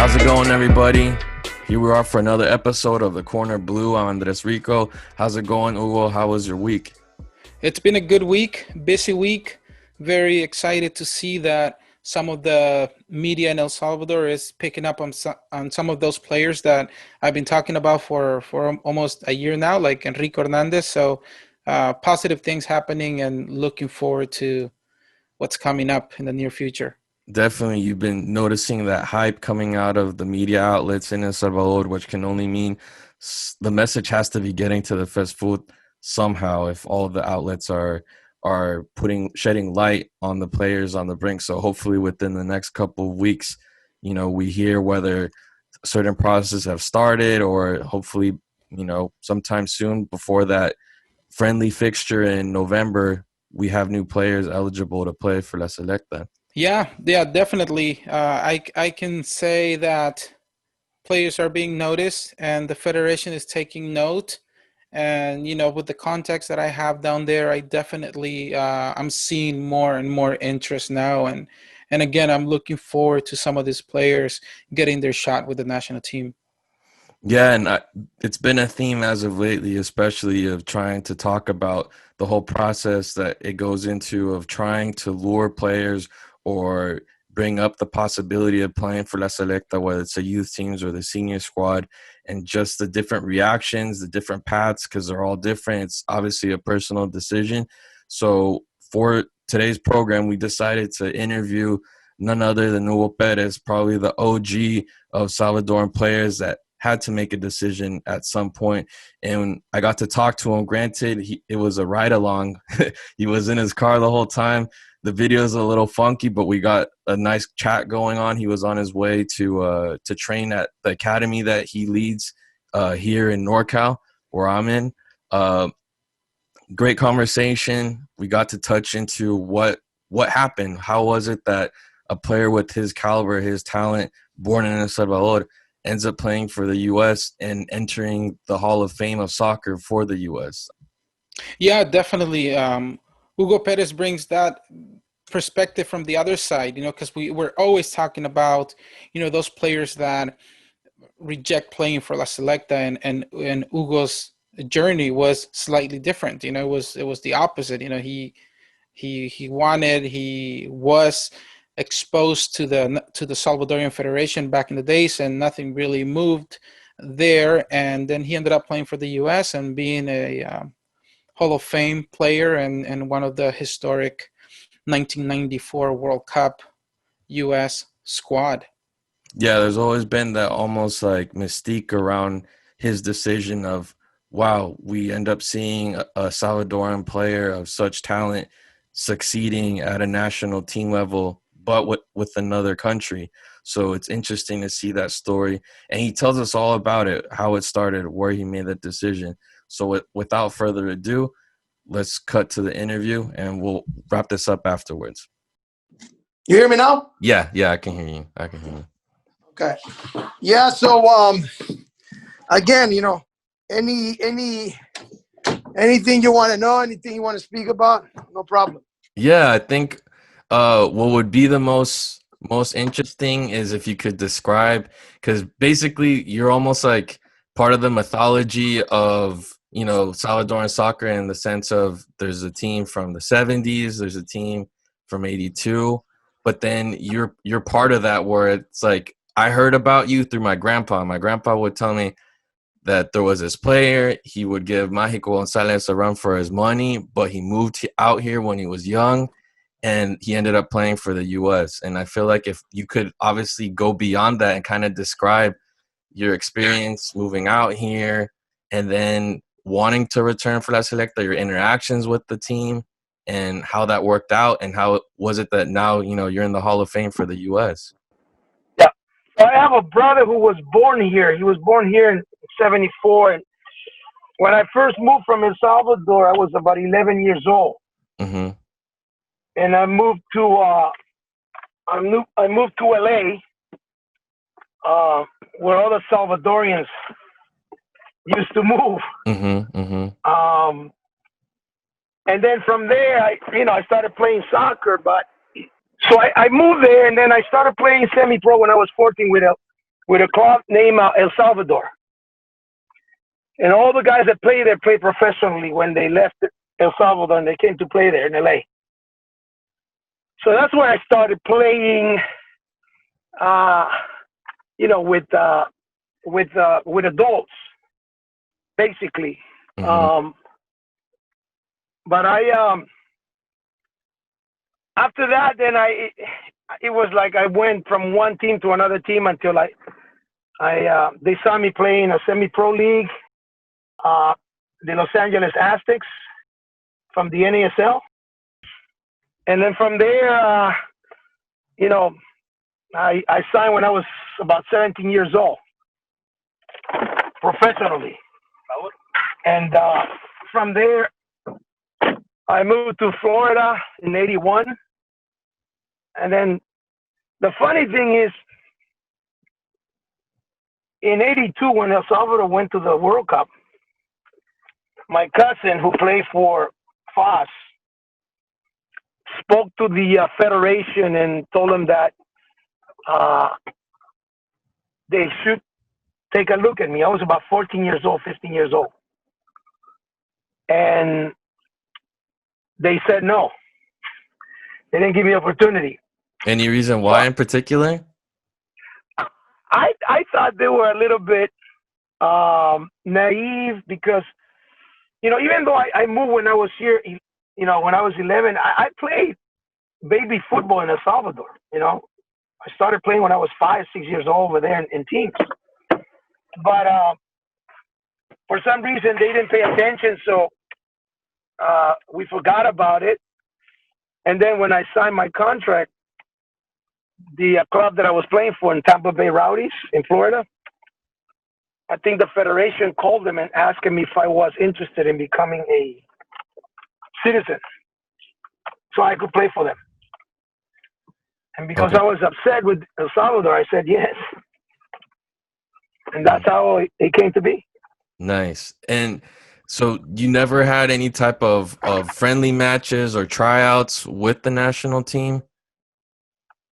How's it going, everybody? Here we are for another episode of the CornerBlue. I'm Andrés Rico. How's it going, Hugo? How was your week? It's been a good week, busy week. Very excited to see that some of the media in El Salvador is picking up on some of those players that I've been talking about for almost a year now, like Enrico Hernandez. So positive things happening and looking forward to what's coming up in the near future. Definitely, you've been noticing that hype coming out of the media outlets in El Salvador, which can only mean the message has to be getting to the Fesfut somehow if all of the outlets are shedding light on the players on the brink. So hopefully within the next couple of weeks, we hear whether certain processes have started or hopefully, sometime soon before that friendly fixture in November, we have new players eligible to play for La Selecta. Yeah, definitely. I can say that players are being noticed and the federation is taking note. And with the context that I have down there, I definitely I'm seeing more and more interest now. And again, I'm looking forward to some of these players getting their shot with the national team. Yeah, and it's been a theme as of lately, especially of trying to talk about the whole process that it goes into of trying to lure players or bring up the possibility of playing for La Selecta, whether it's the youth teams or the senior squad, and just the different reactions, the different paths, because they're all different. It's obviously a personal decision. So for today's program, we decided to interview none other than Hugo Pérez, probably the OG of Salvadoran players that had to make a decision at some point. And I got to talk to him. Granted, it was a ride along. He was in his car the whole time. The video is a little funky, but we got a nice chat going on. He was on his way to train at the academy that he leads here in NorCal, where I'm in. Great conversation. We got to touch into what happened. How was it that a player with his caliber, his talent, born in El Salvador, ends up playing for the U.S. and entering the Hall of Fame of soccer for the U.S.? Yeah, definitely. Hugo Perez brings that perspective from the other side, because we're always talking about, those players that reject playing for La Selecta, and Hugo's journey was slightly different. It was the opposite. He was exposed to the Salvadorian Federation back in the days, and nothing really moved there. And then he ended up playing for the U.S. and being a Hall of Fame player and one of the historic 1994 World Cup U.S. squad. Yeah, there's always been that almost like mystique around his decision of, wow, we end up seeing a Salvadoran player of such talent succeeding at a national team level, but with another country. So it's interesting to see that story. And he tells us all about it, how it started, where he made that decision. So without further ado, let's cut to the interview and we'll wrap this up afterwards. You hear me now? Yeah, I can hear you. Okay. Yeah, so again, anything you want to know, anything you want to speak about, no problem. Yeah, I think what would be the most interesting is if you could describe, because basically you're almost like part of the mythology of Salvadoran soccer in the sense of there's a team from the 70s, there's a team from 82, but then you're part of that where it's like I heard about you through my grandpa. My grandpa would tell me that there was this player. He would give Mágico González a run for his money, but he moved out here when he was young, and he ended up playing for the U.S. And I feel like if you could obviously go beyond that and kind of describe your experience moving out here and then wanting to return for La Selecta, your interactions with the team, and how that worked out, and how was it that now, you're in the Hall of Fame for the U.S.? Yeah. So I have a brother who was born here. He was born here in '74. And when I first moved from El Salvador, I was about 11 years old. Mm-hmm. And I moved to LA, where all the Salvadorians used to move. Mm-hmm. Mm-hmm. And then from there, I started playing soccer. But so I moved there, and then I started playing semi-pro when I was 14 with with a club named El Salvador. And all the guys that play there played professionally when they left El Salvador and they came to play there in LA. So that's where I started playing, with adults, basically. Mm-hmm. But after that, then it was like I went from one team to another team until they saw me play in a semi-pro league, the Los Angeles Aztecs from the NASL. And then from there, I signed when I was about 17 years old, professionally. And from there, I moved to Florida in '81. And then the funny thing is, in '82, when El Salvador went to the World Cup, my cousin, who played for FAS, spoke to the federation and told them that they should take a look at me. I was about 14 years old, 15 years old. And they said no. They didn't give me opportunity. Any reason why in particular? I thought they were a little bit naive because, even though I moved when I was here, when I was 11, I played baby football in El Salvador. I started playing when I was 5, 6 years old over there in teams. But for some reason, they didn't pay attention, so we forgot about it. And then when I signed my contract, the club that I was playing for in Tampa Bay Rowdies in Florida, I think the federation called them and asked me if I was interested in becoming a citizen so I could play for them. And because I was upset with El Salvador, I said yes. And that's how it came to be. Nice. And so you never had any type of friendly matches or tryouts with the national team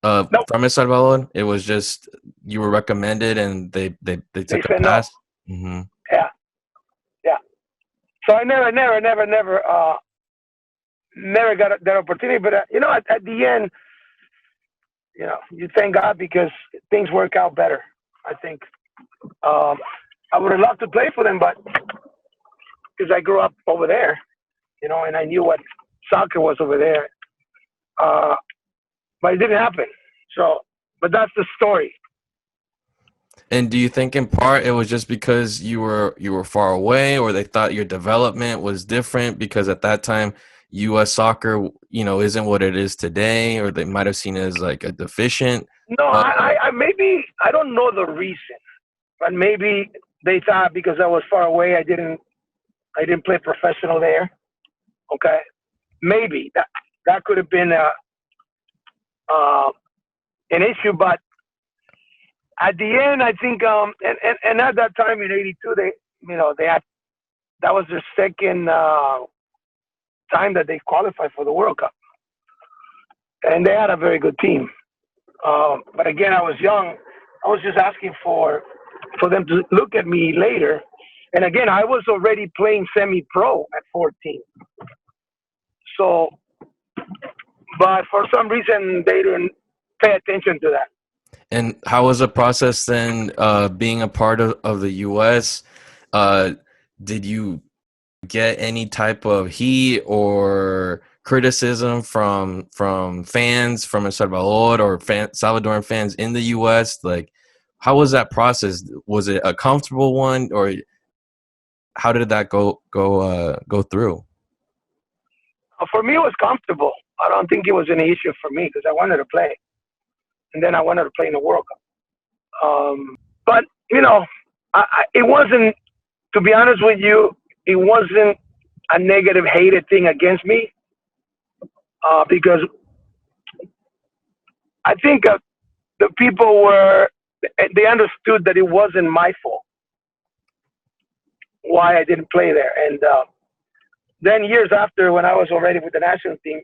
Nope. from El Salvador? It was just you were recommended and they took a pass? No. Mm-hmm. Yeah. So I never got that opportunity. But, at the end, you thank God because things work out better, I think. I would have loved to play for them, but because I grew up over there, and I knew what soccer was over there. But it didn't happen. So, but that's the story. And do you think in part it was just because you were far away, or they thought your development was different because at that time U.S. soccer, isn't what it is today, or they might have seen it as like a deficient? No, I maybe I don't know the reason, but maybe they thought because I was far away, I didn't play professional there. Okay, maybe that could have been an issue, but at the end, I think, and at that time in '82, they had that was their second time that they qualified for the World Cup, and they had a very good team. But again, I was young. I was just asking for them to look at me later, and again, I was already playing semi-pro at 14. So, but for some reason, they didn't pay attention to that. And how was the process then being a part of the U.S.? Did you get any type of heat or criticism from fans from El Salvador or Salvadoran fans in the U.S.? Like, how was that process? Was it a comfortable one, or how did that go through? For me, it was comfortable. I don't think it was any issue for me because I wanted to play. And then I wanted to play in the World Cup. But, it wasn't, to be honest with you, it wasn't a negative, hated thing against me because I think the people they understood that it wasn't my fault why I didn't play there. And then years after, when I was already with the national team,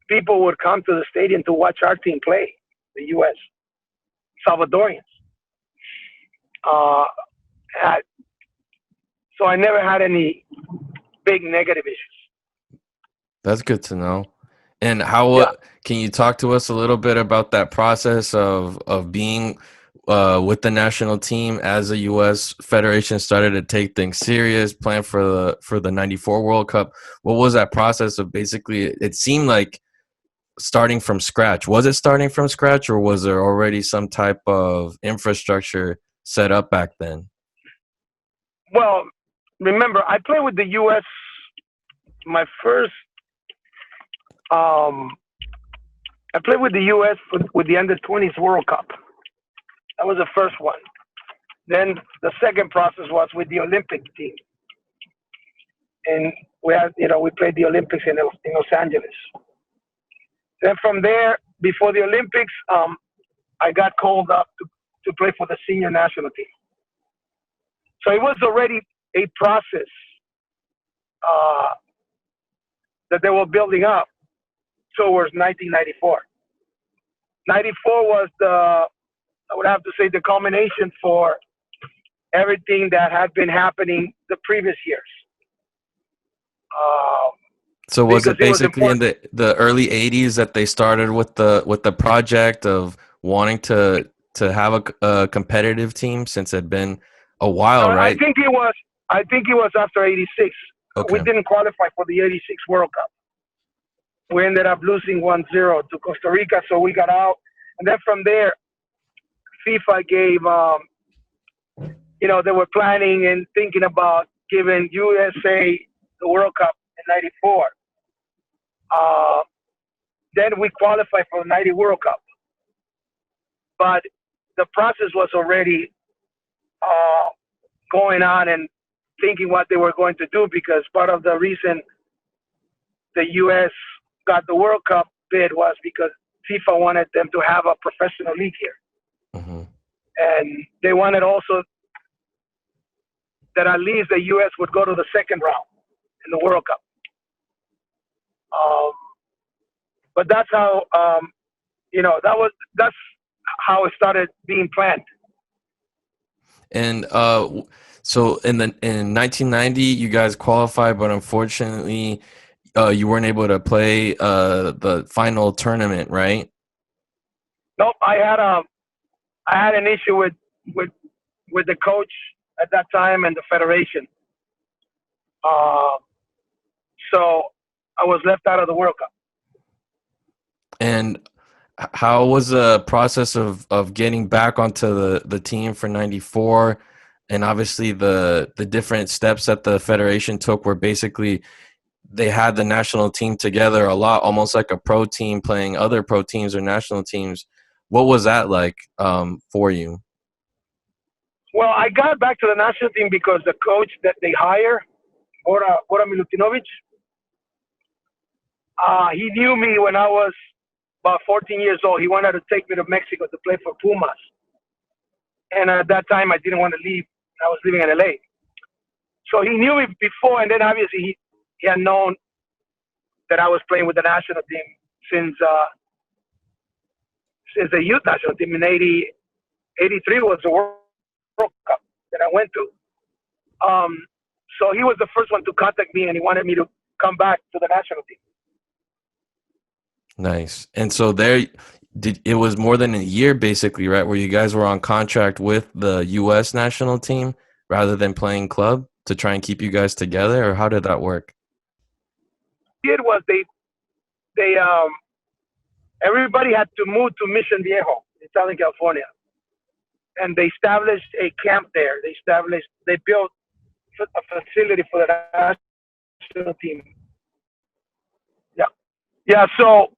people would come to the stadium to watch our team play, the U.S. Salvadorians. Uh, I, so I never had any big negative issues. That's good to know. And how Yeah. can you talk to us a little bit about that process of being with the national team as the U.S. Federation started to take things serious, plan for the '94 World Cup? What was that process of basically? It seemed like starting from scratch. Was it starting from scratch, or was there already some type of infrastructure set up back then? Well, remember, I played with the U.S. My first, I played with the U.S. with the under 20s World Cup. That was the first one. Then the second process was with the Olympic team, and we played the Olympics in Los Angeles. Then from there, before the Olympics, I got called up to play for the senior national team. So it was already a process uh, that they were building up towards 1994. 94 was I would have to say, the culmination for everything that had been happening the previous years. So was Because it it was basically in important. the early '80s that they started with the project of wanting to have a competitive team since it had been a No, while, I right? think it was. I think it was after '86. We Okay. didn't qualify for the '86 World Cup. We ended up losing 1-0 to Costa Rica, so we got out. And then from there, FIFA gave. They were planning and thinking about giving USA the World Cup in '94. Uh, then we qualified for the '90 World Cup, but the process was already uh, going on and thinking what they were going to do, because part of the reason the U.S. got the World Cup bid was because FIFA wanted them to have a professional league here, Hmm. and they wanted also that at least the U.S. would go to the second round in the World Cup. Um, but that's how that's how it started being planned. And so in 1990, you guys qualified, but unfortunately, you weren't able to play the final tournament, right? Nope, I had an issue with with the coach at that time and the federation. Uh, so I was left out of the World Cup. And how was the process of getting back onto the team for '94? And obviously the different steps that the federation took were basically they had the national team together a lot, almost like a pro team playing other pro teams or national teams. What was that like for you? Well, I got back to the national team because the coach that they hire, Bora Milutinovic, he knew me when I was about 14 years old. He wanted to take me to Mexico to play for Pumas. And at that time, I didn't want to leave. I was living in LA. So he knew me before, and then obviously he had known that I was playing with the national team since the youth national team in '83 was the World Cup that I went to. So he was the first one to contact me, and he wanted me to come back to the national team. Nice. And so it was more than a year basically, right, where you guys were on contract with the US national team rather than playing club to try and keep you guys together, or how did that work? What they did was they everybody had to move to Mission Viejo in Southern California, and they established a camp there. They built a facility for the national team. Yeah, yeah. So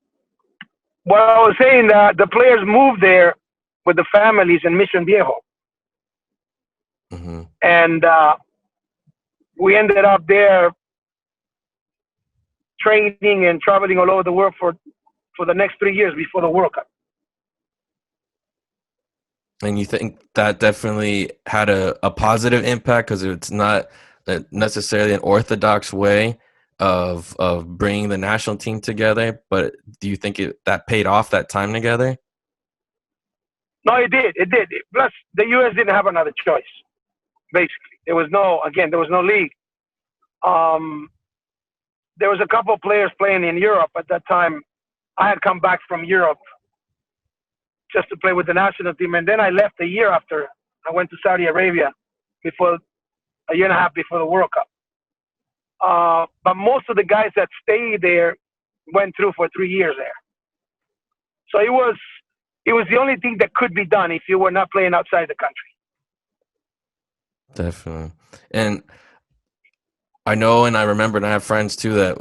what I was saying, the players moved there with the families in Mission Viejo, Hmm. and we ended up there training and traveling all over the world for the next 3 years before the World Cup. And you think that definitely had a positive impact because it's not necessarily an orthodox way of bringing the national team together, but do you think that paid off that time together? No, it did. It did. Plus, the U.S. didn't have another choice. Basically, there was no league. Um, there was a couple of players playing in Europe at that time. I had come back from Europe just to play with the national team, and then I left a year after. I went to Saudi Arabia before a year and a half before the World Cup. But most of the guys that stayed there went through for 3 years there. So it was the only thing that could be done if you were not playing outside the country. Definitely. And I know, and I remember, and I have friends too that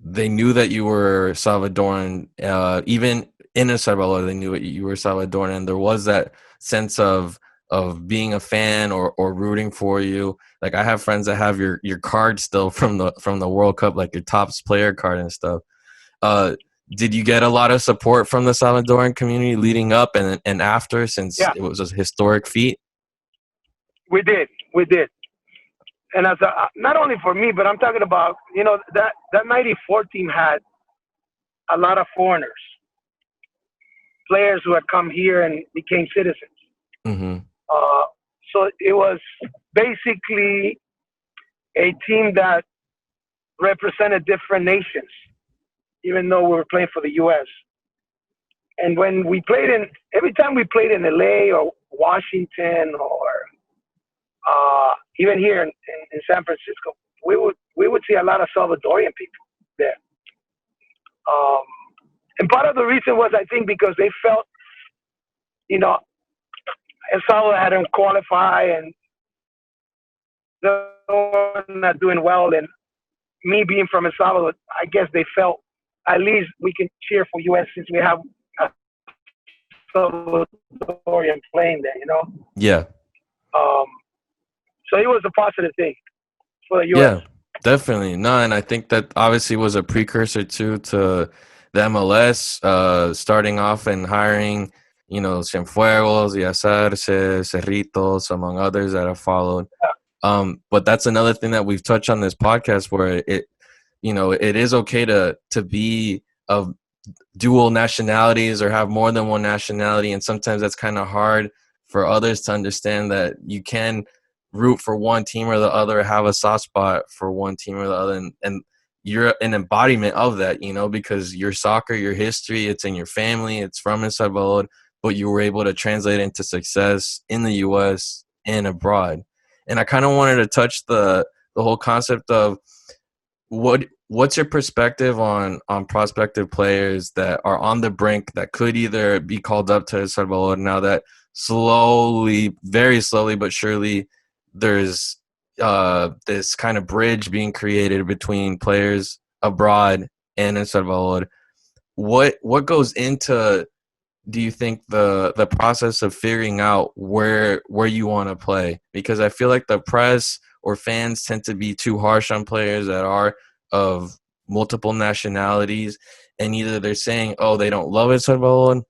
they knew that you were Salvadoran. Even in El Salvador, they knew you were Salvadoran, and there was that sense of being a fan or rooting for you. Like I have friends that have your card still from the World Cup, like your tops player card and stuff. Did you get a lot of support from the Salvadoran community leading up and after, since Yeah, it was a historic feat? we did. And as not only for me, but I'm talking about, that 94 team had a lot of foreigners, players who had come here and became citizens. Mm-hmm. So it was basically a team that represented different nations, even though we were playing for the U.S. And when we played every time we played in LA or Washington or even here in San Francisco, we would see a lot of Salvadorian people there. And part of the reason was, I think, because they felt, El Salvador hadn't qualified and they were not doing well. And me being from El Salvador, I guess they felt at least we can cheer for U.S. since we have a Salvadorian playing there, Yeah. So it was a positive thing for the U.S. Yeah, definitely. No, and I think that obviously was a precursor to the MLS starting off and hiring, Cienfuegos, Yacerse, Cerritos, among others that have followed. But that's another thing that we've touched on this podcast, where it is okay to be of dual nationalities or have more than one nationality, and sometimes that's kind of hard for others to understand, that you can root for one team or the other, have a soft spot for one team or the other, and you're an embodiment of that, because your soccer, your history, it's in your family, it's from El Salvador, but you were able to translate into success in the U.S. and abroad. And I kind of wanted to touch the whole concept of what's your perspective on prospective players that are on the brink that could either be called up to El Salvador now that slowly, very slowly but surely, there's this kind of bridge being created between players abroad and El Salvador. What goes into, do you think, the process of figuring out where you want to play? Because I feel like the press or fans tend to be too harsh on players that are of multiple nationalities, and either they're saying, oh, they don't love El Salvador,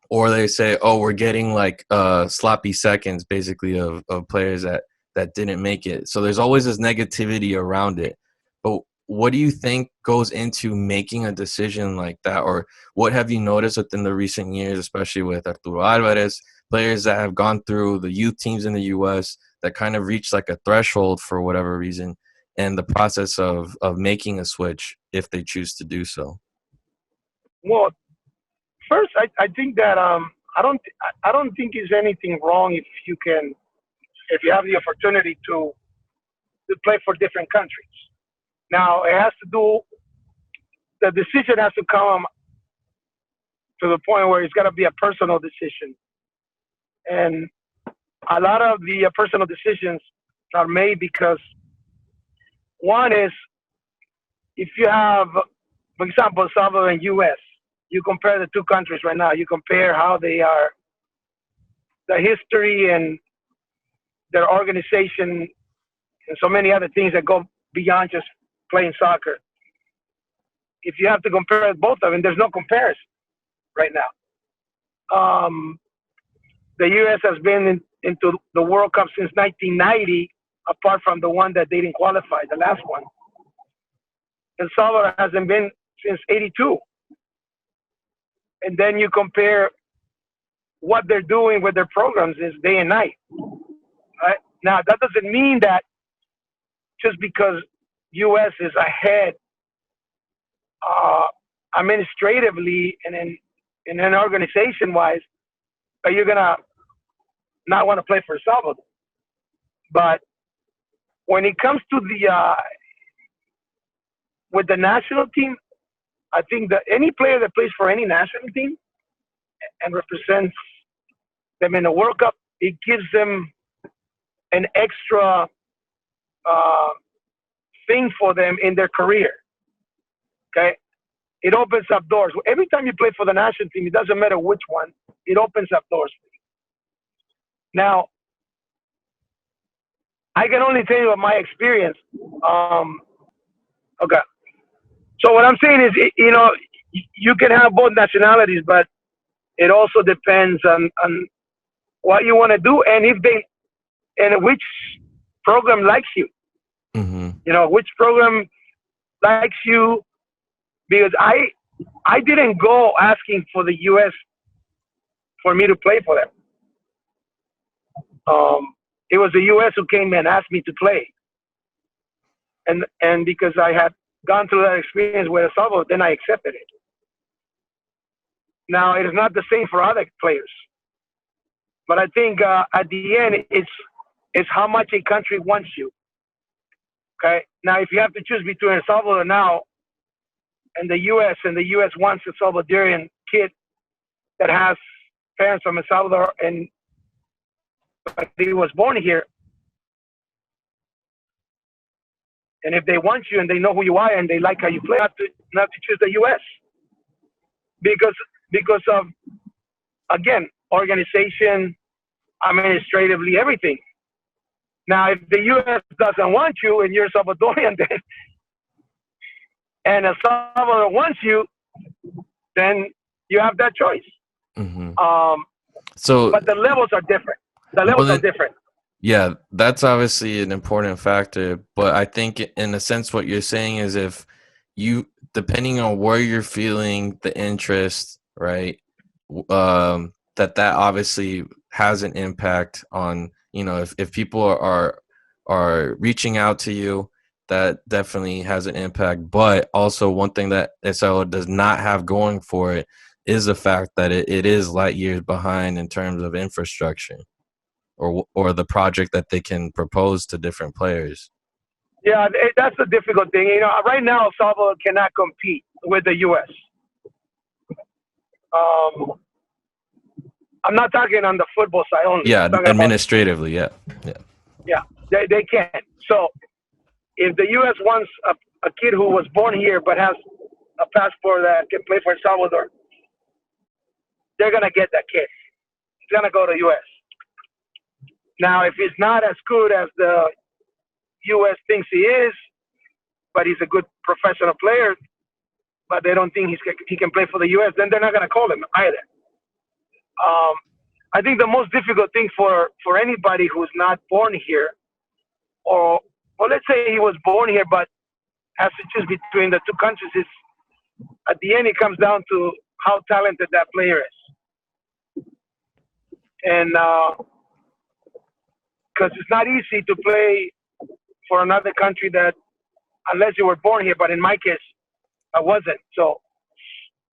or they say, oh, we're getting like sloppy seconds basically of players that didn't make it. So there's always this negativity around it. But what do you think goes into making a decision like that? Or what have you noticed within the recent years, especially with Arturo Alvarez, players that have gone through the youth teams in the U.S. that kind of reach like a threshold for whatever reason, and the process of making a switch if they choose to do so? Well, first, I think that I don't think there's anything wrong if you have the opportunity to play for different countries. Now, the decision has to come to the point where it's got to be a personal decision. And a lot of the personal decisions are made because one is, if you have, for example, Salvador and U.S., you compare the two countries right now, you compare how they are, the history and their organization and so many other things that go beyond just playing soccer. If you have to compare both of them, there's no comparison right now. The U.S. has been into the World Cup since 1990, apart from the one that they didn't qualify, the last one. El Salvador hasn't been since '82. And then you compare what they're doing with their programs is day and night. Right? Now, that doesn't mean that just because U.S. is ahead administratively and in an organization-wise, that you're gonna not want to play for El Salvador. But when it comes to the with the national team, I think that any player that plays for any national team and represents them in a World Cup, it gives them an extra thing for them in their career. Okay, it opens up doors. Every time you play for the national team, it doesn't matter which one, it opens up doors for you. Now, I can only tell you about my experience. Okay. So what I'm saying is, you can have both nationalities, but it also depends on what you want to do and which program likes you. Mm-hmm. Which program likes you, because I didn't go asking for the U.S. for me to play for them. It was the U.S. who came and asked me to play, and because I had gone through that experience with El Salvador, then I accepted it. Now, it is not the same for other players, but I think at the end, it's how much a country wants you. Okay. Now, if you have to choose between El Salvador now and the U.S., and the U.S. wants a Salvadorian kid that has parents from El Salvador and he was born here, and if they want you and they know who you are and they like how you play, not to choose the U.S. because of, again, organization, administratively, everything. Now, if the U.S. doesn't want you and you're Salvadorian, then, and El Salvador wants you, then you have that choice. Mm-hmm. But the levels are different. Are different. Yeah, that's obviously an important factor. But I think in a sense what you're saying is if you, depending on where you're feeling the interest, right, that obviously has an impact on, if people are reaching out to you, that definitely has an impact. But also one thing that SLO does not have going for it is the fact that it is light years behind in terms of infrastructure or the project that they can propose to different players. Yeah, that's the difficult thing. Right now, El Salvador cannot compete with the U.S. I'm not talking on the football side only. Yeah, administratively, yeah. Yeah, they can't. So if the U.S. wants a kid who was born here but has a passport that can play for El Salvador, they're going to get that kid. He's going to go to the U.S. Now, if he's not as good as the U.S. thinks he is, but he's a good professional player, but they don't think he can play for the U.S., then they're not going to call him either. I think the most difficult thing for anybody who's not born here, or let's say he was born here but has to choose between the two countries, is at the end it comes down to how talented that player is. And because it's not easy to play for another country that, unless you were born here, but in my case, I wasn't. So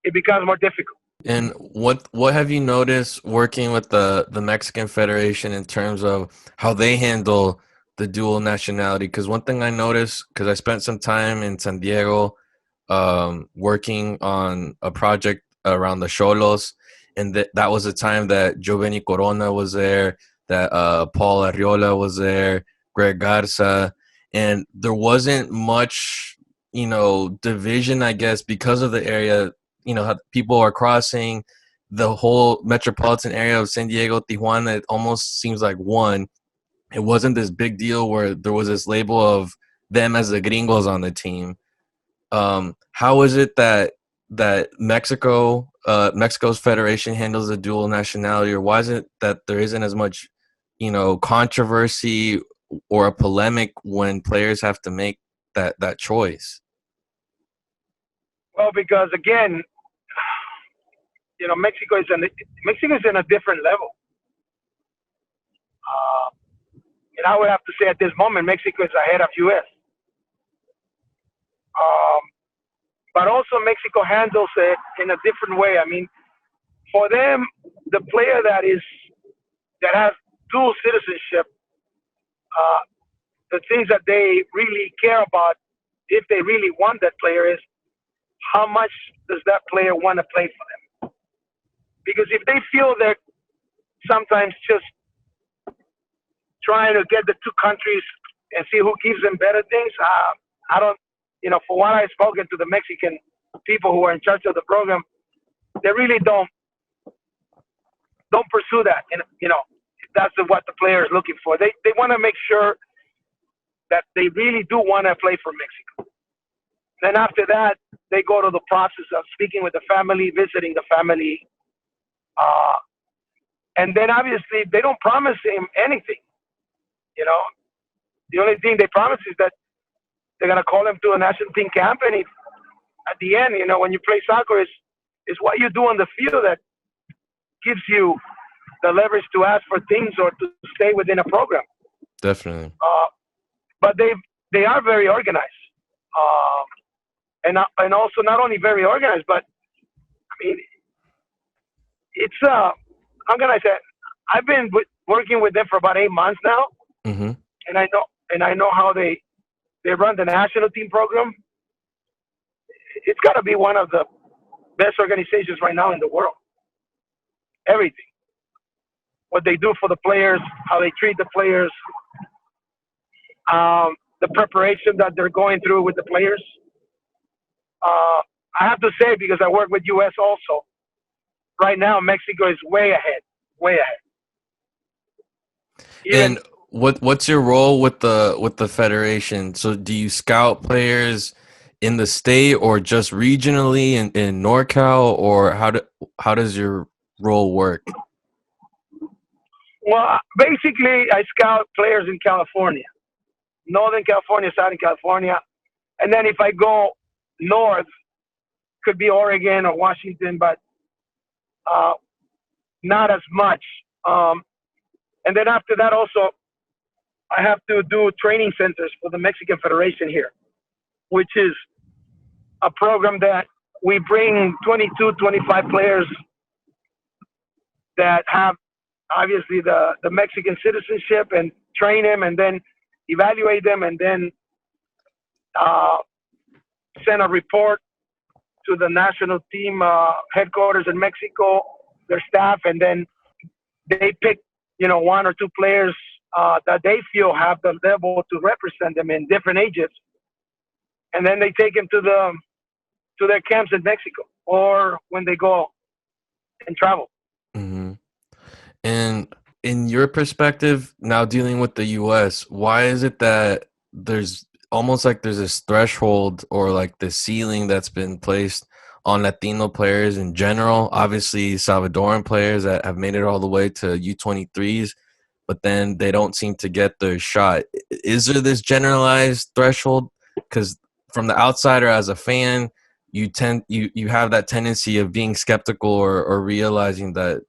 it becomes more difficult. And what have you noticed working with the Mexican Federation in terms of how they handle the dual nationality? Because one thing I noticed, because I spent some time in San Diego working on a project around the Xolos, and that was the time that Giovanni Corona was there, that Paul Arriola was there, Greg Garza, and there wasn't much, division, I guess, because of the area. How people are crossing the whole metropolitan area of San Diego, Tijuana. It almost seems like one. It wasn't this big deal where there was this label of them as the gringos on the team. How is it that Mexico's federation handles the dual nationality, or why is it that there isn't as much, controversy or a polemic when players have to make that choice? Well, because again, Mexico is in a different level. And I would have to say at this moment, Mexico is ahead of U.S. Um, but also Mexico handles it in a different way. I mean, for them, the player that has dual citizenship, the things that they really care about, if they really want that player, is how much does that player want to play for them? Because if they feel they're sometimes just trying to get the two countries and see who gives them better things, I don't, for what I've spoken to the Mexican people who are in charge of the program, they really don't pursue that. And, that's what the player is looking for. They want to make sure that they really do want to play for Mexico. Then after that, they go to the process of speaking with the family, visiting the family. And then obviously they don't promise him anything. The only thing they promise is that they're going to call him to a national team camp. And at the end, when you play soccer, is what you do on the field that gives you the leverage to ask for things or to stay within a program. Definitely. But they are very organized. And also not only very organized, but I mean, it's how can I say? I've been working with them for about 8 months now, Mm-hmm. and I know how they run the national team program. It's got to be one of the best organizations right now in the world. Everything, what they do for the players, how they treat the players, the preparation that they're going through with the players. I have to say, because I work with U.S. also, right now Mexico is way ahead, way ahead. And what's your role with the federation? So do you scout players in the state or just regionally in NorCal, or how does your role work? Well, basically, I scout players in California, Northern California, Southern California, and then if I go north, could be Oregon or Washington, but not as much. And then after that, also, I have to do training centers for the Mexican Federation here, which is a program that we bring 22, 25 players that have obviously the Mexican citizenship, and train them and then evaluate them, and then send a report to the national team headquarters in Mexico, their staff, and then they pick, 1 or 2 players that they feel have the level to represent them in different ages, and then they take them to their camps in Mexico or when they go and travel. Mm-hmm. And in your perspective, now dealing with the U.S., why is it that there's almost like there's this threshold or like the ceiling that's been placed on Latino players in general? Obviously, Salvadoran players that have made it all the way to U23s, but then they don't seem to get their shot. Is there this generalized threshold? Because from the outsider, as a fan, you have that tendency of being skeptical or realizing that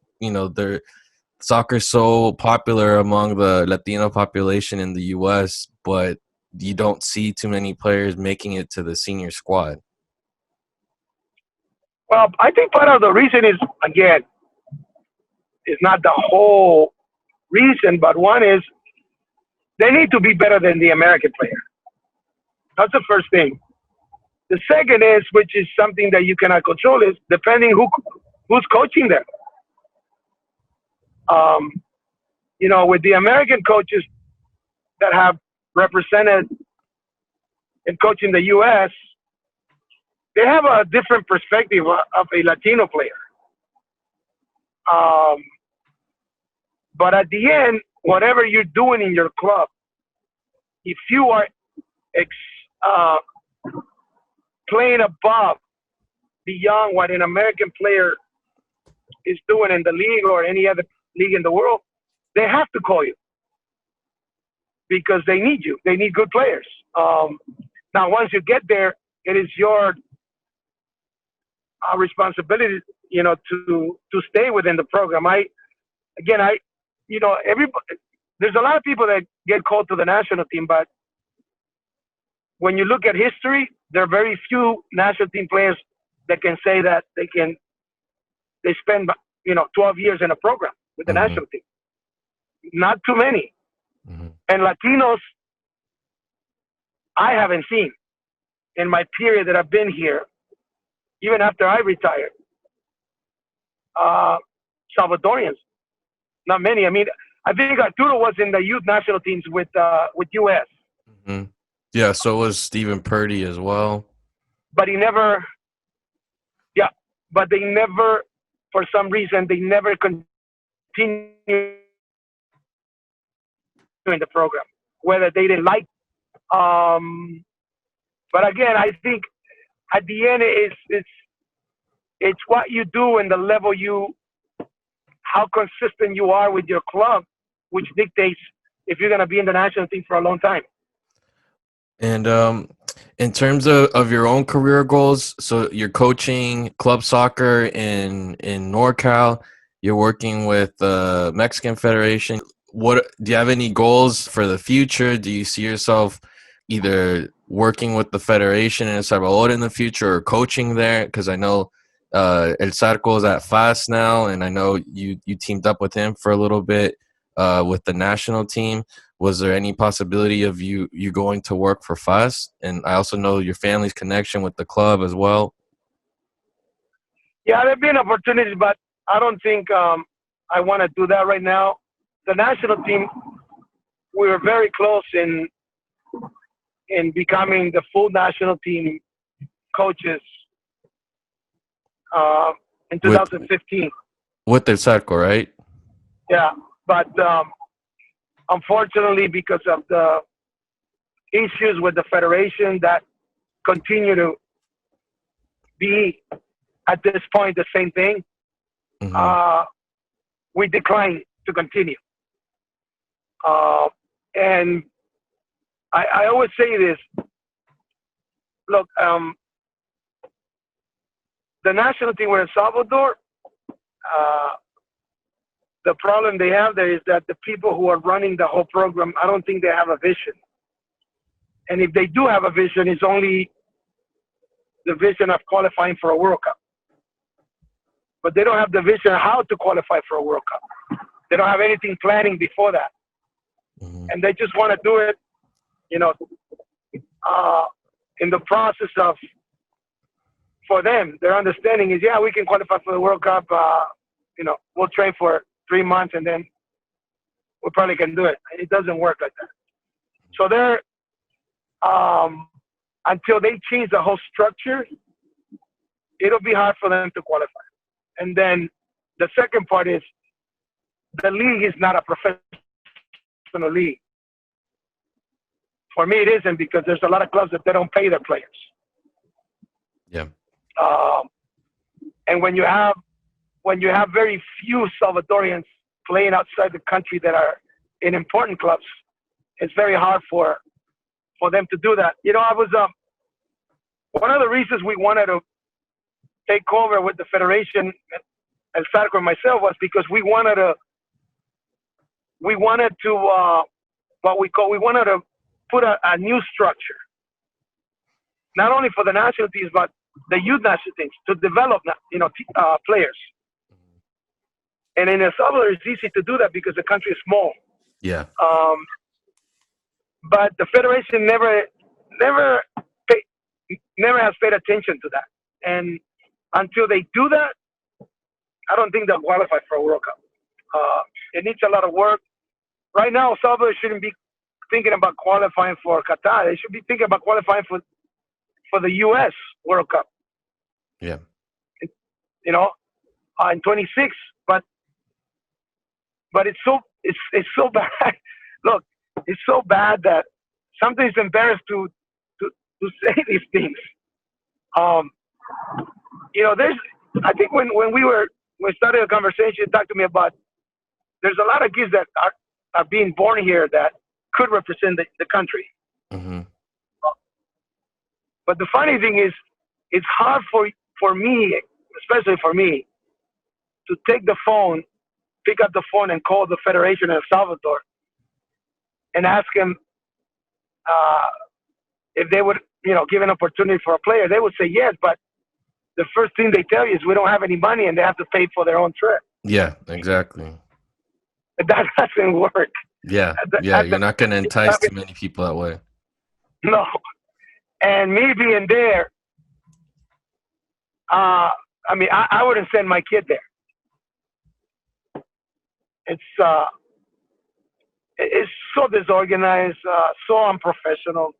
soccer's so popular among the Latino population in the U.S., but you don't see too many players making it to the senior squad. Well, I think part of the reason is, again, is not the whole reason, but one is they need to be better than the American player. That's the first thing. The second is, which is something that you cannot control, is depending who's coaching them. With the American coaches that have represented and coaching the U.S., they have a different perspective of a Latino player. But at the end, whatever you're doing in your club, if you are playing above, beyond what an American player is doing in the league or any other league in the world, they have to call you because they need you. They need good players. Now, once you get there, it is your responsibility to stay within the program. Everybody, there's a lot of people that get called to the national team, but when you look at history, there are very few national team players that can say that they spend 12 years in a program with the national team. Not too many. And Latinos, I haven't seen in my period that I've been here, even after I retired. Salvadorians, not many. I mean, I think Arturo was in the youth national teams with US. Yeah, so was Stephen Purdy as well. But they never, for some reason, they never continued in the program, whether they didn't like. But again, I think at the end, it's what you do and the level how consistent you are with your club, which dictates if you're going to be in the national team for a long time. And in terms of your own career goals, so you're coaching club soccer in NorCal, you're working with the Mexican Federation. What do you have any goals for the future? Do you see yourself either working with the Federation in El Salvador in the future or coaching there? Because I know El Zarco is at FAS now, and I know you teamed up with him for a little bit with the national team. Was there any possibility of you going to work for FAS? And I also know your family's connection with the club as well. Yeah, there have been opportunities, but I don't think I want to do that right now. The national team, we were very close in becoming the full national team coaches in 2015. With El Zarco, right? Yeah, but unfortunately, because of the issues with the federation that continue to be at this point the same thing, we declined to continue. And I always say this, look, the national team with El Salvador, the problem they have there is that the people who are running the whole program, I don't think they have a vision. And if they do have a vision, it's only the vision of qualifying for a World Cup. But they don't have the vision of how to qualify for a World Cup. They don't have anything planning before that. And they just want to do it, in the process of, for them, their understanding is, we can qualify for the World Cup. We'll train for 3 months and then we probably can do it. It doesn't work like that. So they're, until they change the whole structure, it'll be hard for them to qualify. And then the second part is the league is not a professional league. For me, it isn't, because there's a lot of clubs that they don't pay their players. Yeah. And when you have very few Salvadorians playing outside the country that are in important clubs, it's very hard for them to do that. I was one of the reasons we wanted to take over with the federation, El Zarco and myself, was because we wanted to put a new structure, not only for the national teams but the youth national teams, to develop players. And in El Salvador, it's easy to do that because the country is small. Yeah. But the federation never has paid attention to that. And until they do that, I don't think they'll qualify for a World Cup. It needs a lot of work. Right now, El Salvador shouldn't be thinking about qualifying for Qatar. They should be thinking about qualifying for the U.S. World Cup. Yeah. In 26. But it's so bad. Look, it's so bad that sometimes embarrassed to say these things. I think when we started the conversation, you talked to me about there's a lot of kids that are being born here that could represent the country. But the funny thing is, it's hard for me, especially for me, to take the phone, pick up the phone, and call the Federation in El Salvador and ask them if they would, give an opportunity for a player. They would say yes, but the first thing they tell you is we don't have any money, and they have to pay for their own trip. Yeah, exactly. That doesn't work. Yeah, you're not going to entice too many people that way. No. And me being there, I wouldn't send my kid there. It's so disorganized, so unprofessional,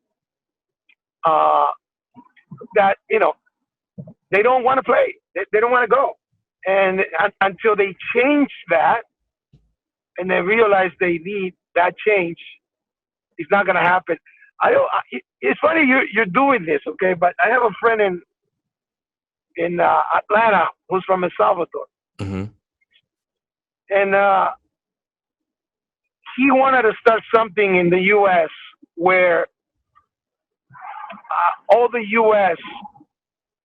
that, they don't want to play. They don't want to go. And until they change that and they realize they need that change, it's not going to happen. It's funny you're doing this, okay? But I have a friend in Atlanta who's from El Salvador. Mm-hmm. And he wanted to start something in the U.S. where all the U.S.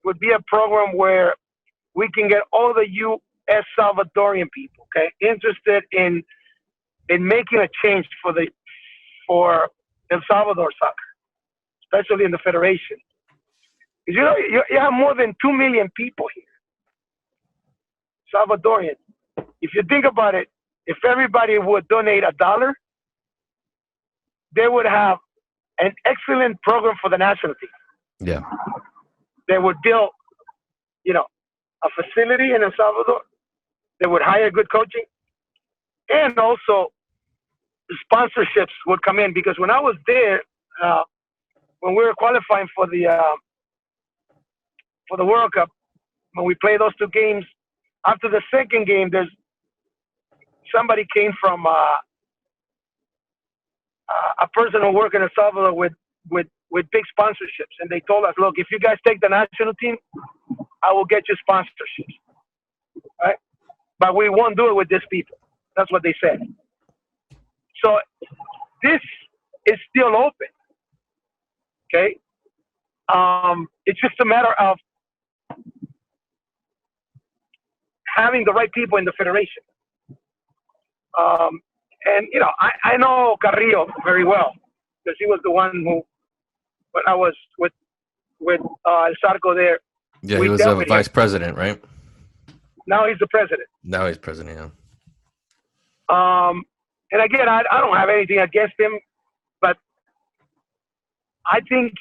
would be a program where we can get all the U.S. Salvadorian people, okay, interested in making a change for El Salvador soccer, especially in the federation. Because you have more than 2 million people here, Salvadorian. If you think about it, if everybody would donate $1, they would have an excellent program for the national team. Yeah. They would build, a facility in El Salvador. They would hire good coaching, and also sponsorships would come in. Because when I was there, when we were qualifying for the World Cup, when we played those 2 games, after the second game, somebody came from a person who worked in El Salvador with big sponsorships, and they told us, look, if you guys take the national team, I will get you sponsorships, right? But we won't do it with these people. That's what they said. So this is still open, okay? It's just a matter of having the right people in the federation. And, I know Carrillo very well, because he was the one who, when I was with El Sarco there. Yeah, he was a vice president, right? Now he's the president. Now he's president, yeah. And again, I don't have anything against him, but I don't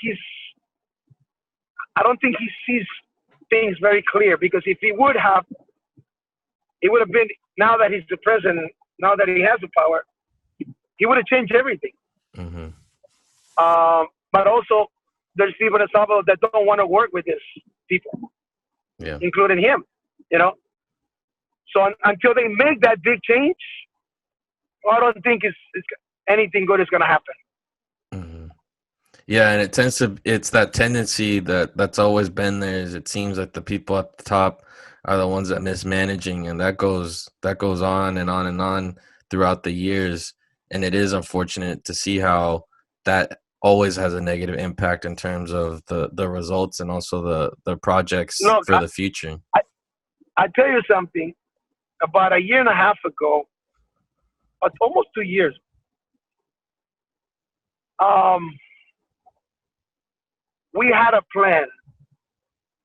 think he sees things very clear, because if he would have, it would have been, now that he's the president, now that he has the power, he would have changed everything. Mm-hmm. But also, there's people in El Salvador that don't want to work with these people, yeah, including him, So until they make that big change, I don't think anything good is going to happen. Mm-hmm. Yeah, and it's that tendency that's always been there. Is it seems like the people at the top are the ones that mismanaging, and that goes on and on and on throughout the years. And it is unfortunate to see how that always has a negative impact in terms of the results and also the projects for the future. I tell you something. About a year and a half ago, almost 2 years, we had a plan.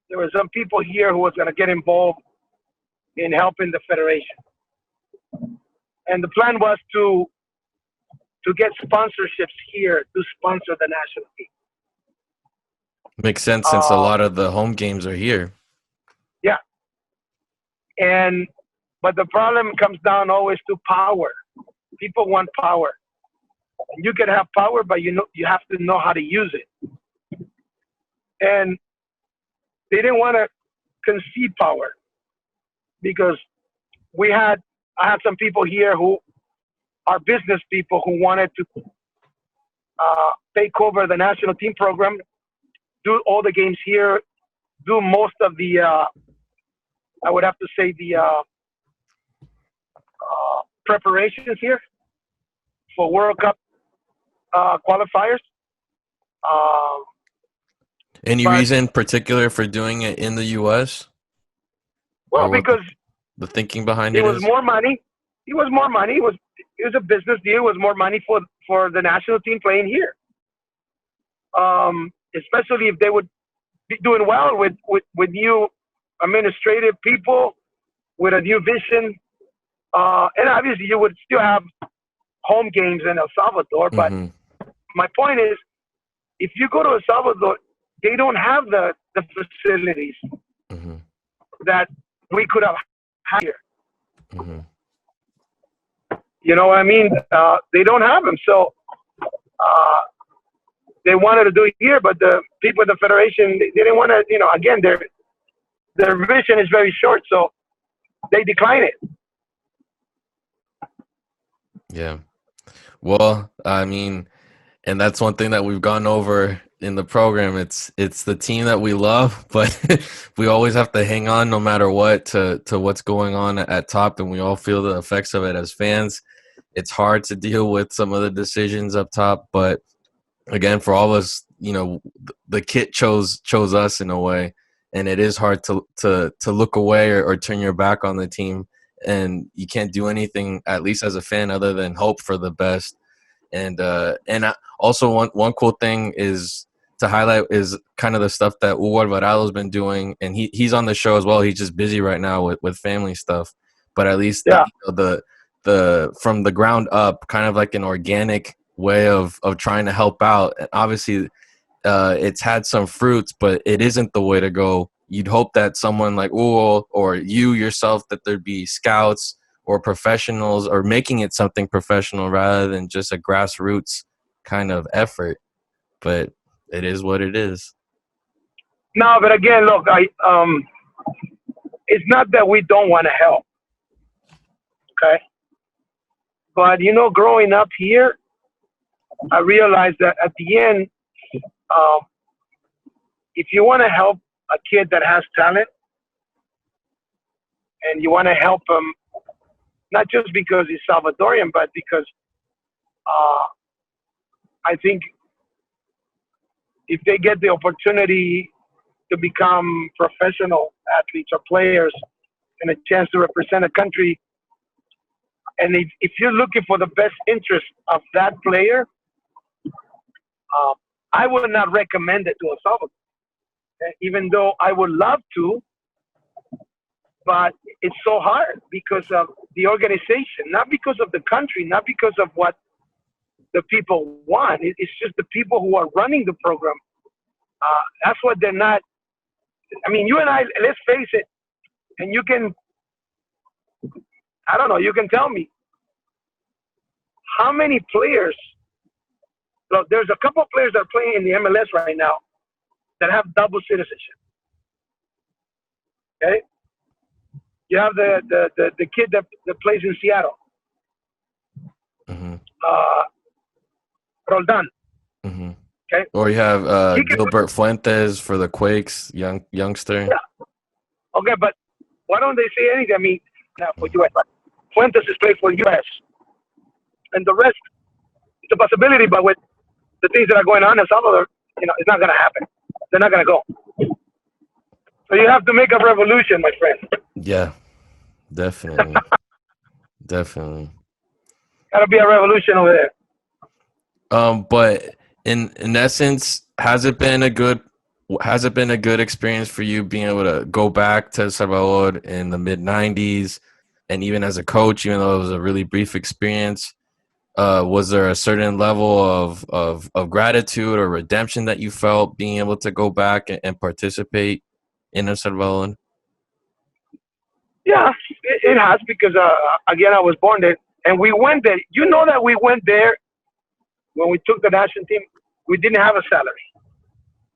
There were some people here who was going to get involved in helping the federation. And the plan was to get sponsorships here to sponsor the national team. Makes sense, since a lot of the home games are here. Yeah. But the problem comes down always to power. People want power. You can have power, but you have to know how to use it. And they didn't want to concede power, because I had some people here who are business people who wanted to take over the national team program, do all the games here, do most of the, I would have to say, the preparations here for World Cup qualifiers. Any reason particular for doing it in the U.S.? Well, because the thinking behind It it was is? more money. It was more money. It was a business deal. It was more money for the national team playing here. Especially if they would be doing well with new administrative people, with a new vision. And obviously you would still have home games in El Salvador. But Mm-hmm. my point is, if you go to El Salvador, they don't have the facilities Mm-hmm. that we could have had here. Mm-hmm. You know what I mean? They don't have them. So they wanted to do it here, but the people at the federation, they didn't want to, again, their vision is very short. So they decline it. Yeah. Well, I mean, and that's one thing that we've gone over in the program. It's the team that we love, but we always have to hang on no matter what to what's going on at top, and we all feel the effects of it as fans. It's hard to deal with some of the decisions up top, but again, for all of us, the kit chose us in a way, and it is hard to look away or turn your back on the team, and you can't do anything, at least as a fan, other than hope for the best. Also one cool thing is to highlight is kind of the stuff that Hugo Alvarado's been doing, and he's on the show as well. He's just busy right now with family stuff, but at least Yeah. the from the ground up, kind of like an organic way of trying to help out. And obviously, it's had some fruits, but it isn't the way to go. You'd hope that someone like Hugo or you yourself, that there'd be scouts or professionals, or making it something professional rather than just a grassroots kind of effort. But it is what it is. No, but again, look, it's not that we don't want to help, okay? But growing up here, I realized that at the end, if you want to help a kid that has talent, and you want to help him, not just because he's Salvadorian, but because I think if they get the opportunity to become professional athletes or players and a chance to represent a country, and if you're looking for the best interest of that player, I would not recommend it to El Salvador, even though I would love to, but it's so hard because of the organization, not because of the country, not because of what the people want. It's just the people who are running the program. That's what they're not. I mean, you and I, let's face it, and you can, I don't know, you can tell me how many players. Look, there's a couple of players that are playing in the MLS right now that have double citizenship. Okay, you have the kid that plays in Seattle, Mm-hmm. Roldan. Mm-hmm. Okay, or you have Gilbert Fuentes for the Quakes, youngster. Yeah. Okay, but why don't they say anything? I mean, now for U.S. Fuentes is playing for U.S. and the rest, it's a possibility, but with the things that are going on in El Salvador, it's not going to happen. They're not going to go. So you have to make a revolution, my friend. Yeah, definitely. Definitely. Got to be a revolution over there. But in essence, has it been a good experience for you being able to go back to El Salvador in the mid '90s, and even as a coach, even though it was a really brief experience? Was there a certain level of gratitude or redemption that you felt being able to go back and participate in El Salvador? Yeah, it has, because again, I was born there, and we went there. You know that we went there when we took the national team. We didn't have a salary.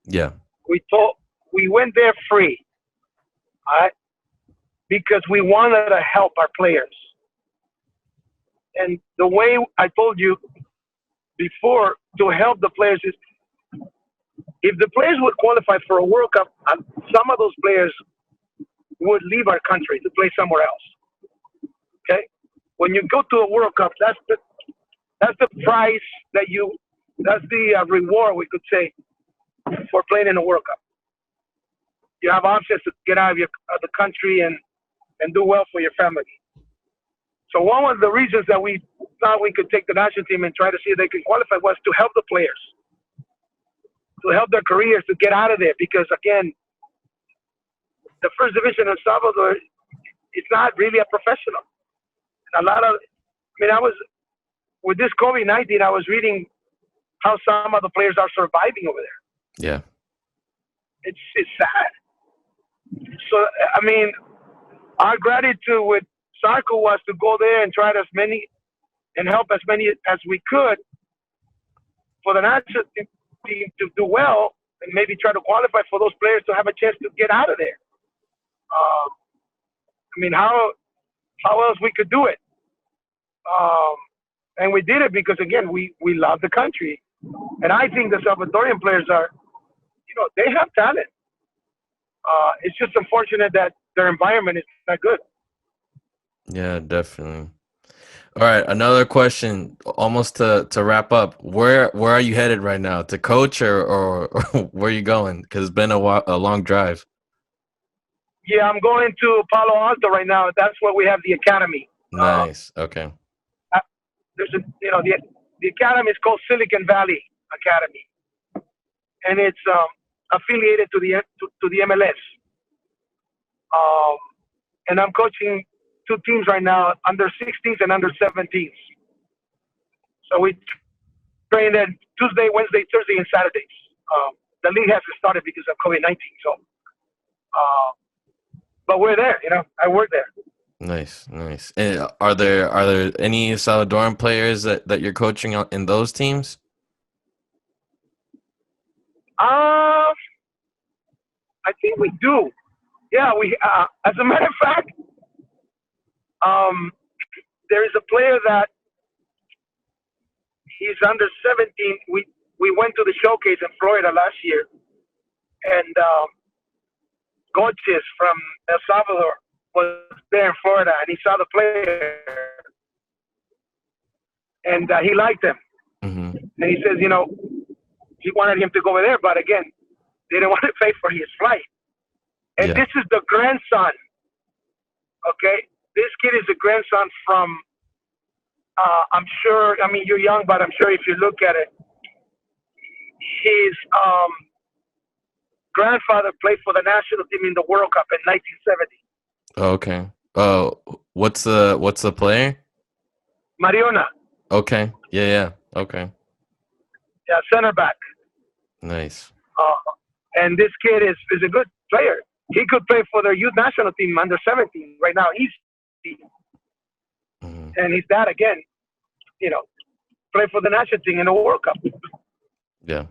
Yeah. We went there free, all right, because we wanted to help our players. And the way I told you before, to help the players is, if the players would qualify for a World Cup, some of those players would leave our country to play somewhere else. Okay, when you go to a World Cup, that's the price that's the reward, we could say, for playing in a World Cup. You have options to get out of the country and and do well for your family. So one of the reasons that we thought we could take the national team and try to see if they can qualify was to help the players, to help their careers to get out of there. Because again, the first division in Salvador, it's not really a professional. A lot of, I was with this COVID-19, I was reading how some of the players are surviving over there. Yeah. It's sad. So our gratitude with soccer was to go there and try and help as many as we could for the national team to do well and maybe try to qualify for those players to have a chance to get out of there. How else we could do it? And we did it because, again, we love the country. And I think the Salvadorian players are, they have talent. It's just unfortunate that their environment is not good. Yeah, definitely. All right, another question, almost to wrap up. Where are you headed right now? To coach or where are you going? Because it's been a long drive. Yeah, I'm going to Palo Alto right now. That's where we have the academy. Nice. Okay. There's the academy is called Silicon Valley Academy, and it's affiliated to the MLS. And I'm coaching 2 teams right now, under 16s and under 17s. So we train there Tuesday, Wednesday, Thursday, and Saturdays. The league hasn't started because of COVID-19. So, but we're there. I work there. Nice. And are there any Salvadoran players that you're coaching in those teams? I think we do. Yeah, we. As a matter of fact, there is a player that he's under 17. We went to the showcase in Florida last year, and Goches from El Salvador was there in Florida, and he saw the player, and he liked him. Mm-hmm. And he says, he wanted him to go over there, but again, they didn't want to pay for his flight. And This is the grandson. Okay, this kid is the grandson from. I'm sure. You're young, but I'm sure if you look at it, his grandfather played for the national team in the World Cup in 1970. Okay. What's the player? Mariona. Okay. Yeah. Okay. Yeah, center back. Nice. And this kid is a good player. He could play for their youth national team under 17 right now. And his dad again, play for the national team in the World Cup. Yeah.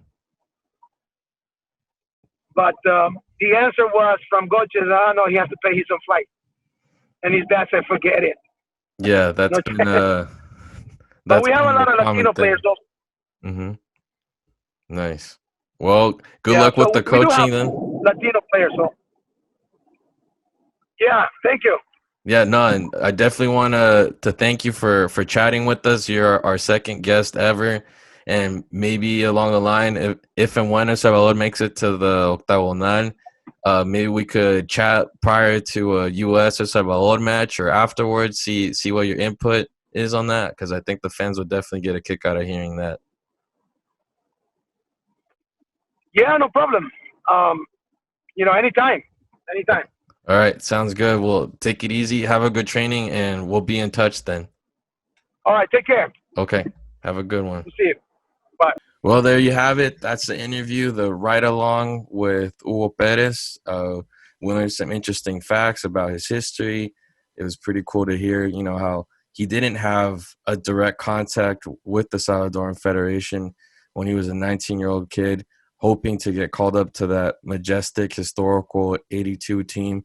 But the answer was from Goches, no, he has to pay his own flight. And his dad said, forget it. Yeah, that's been but we have a lot of Latino players also. Mm-hmm. Nice. Well, good luck with the coaching then. Latino players, so. Yeah, thank you. Yeah, no, and I definitely want to thank you for chatting with us. You're our second guest ever, and maybe along the line, if and when El Salvador makes it to the octagonal, maybe we could chat prior to a U.S. El Salvador match or afterwards. See what your input is on that, because I think the fans would definitely get a kick out of hearing that. Yeah, no problem. Anytime. All right, sounds good. Well, take it easy. Have a good training, and we'll be in touch then. All right, take care. Okay, have a good one. We'll see you. Bye. Well, there you have it. That's the interview, the ride-along with Hugo Pérez. We learned some interesting facts about his history. It was pretty cool to hear, how he didn't have a direct contact with the Salvadoran Federation when he was a 19-year-old kid, hoping to get called up to that majestic, historical 82 team.